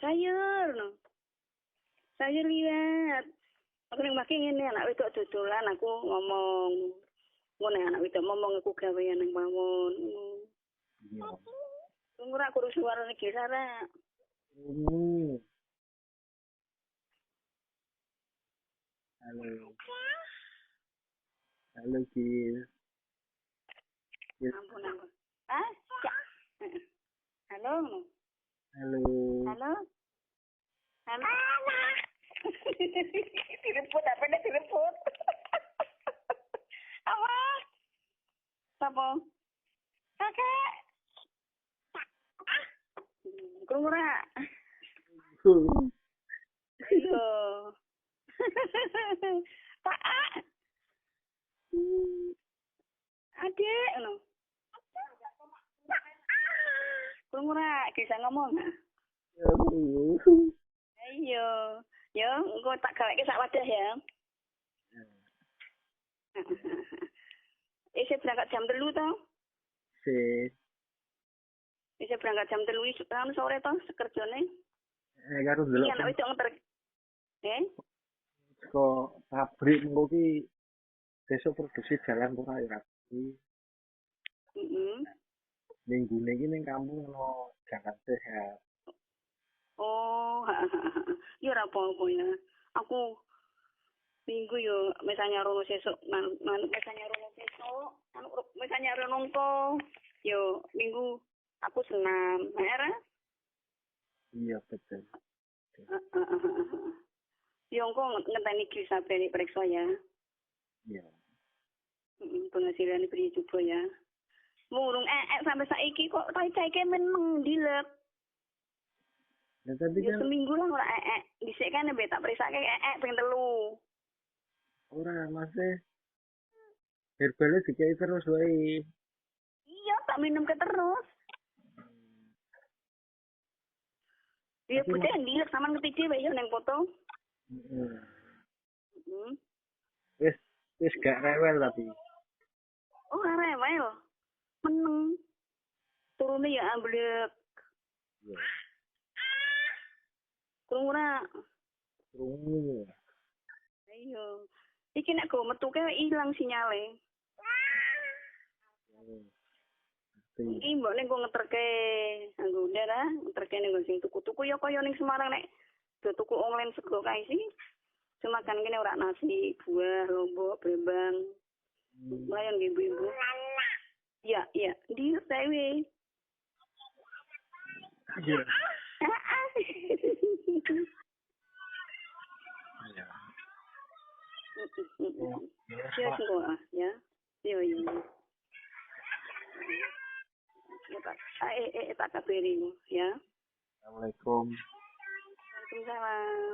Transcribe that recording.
Sayur no. Sayur liwat. Aku ning maki ngene anak wedok dodolan aku ngomong. Ngono anak wedok ngomong aku gawean nang pawon. Iya. Tunggu ra kurus suarane iki Sara. Halo. Halo, Kis. Ampun. Ah? Ya. Halo. Halo. Halo. Direpot apa nih direpot? Apa? Apa? Kakek. Kurang. Iya. Pak. Adik, no. Kurang bisa ngomong. Iya. Ya, engko tak gaweke sak wadah ya. Isih berangkat jam 3 to? Isih berangkat jam 3 sore to kerjane. Karo delok. Iya, anak wedok ngeter. Kok pabrik engko ki besok produksi jalan ora ya rapi. Minggune iki ning kampung ono jalan sehat. Oh, ya ora apa-apa ya. Aku minggu yo misalnya rono sesuk, misalnya rono sesuk, misalnya rono to, yo minggu aku senam, era. Iya betul. Yo engko ngenteni Grisabel periksa ya. Iya. Penghasilan beri coba ya. Murung sampai saiki kok cai-caike men mendilek. Ya tapi kan seminggu lah ora dhisik kan mbek tak periksake ping 3. ora masih herbalnya dikai terus wae. Iya, tak minum ke terus. Dia putih ndilek sampean ngerti dhewe ya ning foto. Wis gak rewel tapi. Oh, rewel. Meneng. Turune ya amblek. Iya. Krungu. Ayo. Iki nek go metuke ilang sinyale. Iki mbok ning go ngeterke. Anggo ndara, ngeterke ning sing tuku-tuku ya kaya ning Semarang nek do tuku online sego kae sih. Cuma kan kene ora nasi, buah, lombok, brembang. Lumayan nggih ibu-ibu. Iya. Di tewe. Iya. Ya. Iya. Tak kabari ya. Assalamualaikum. Waalaikumsalam.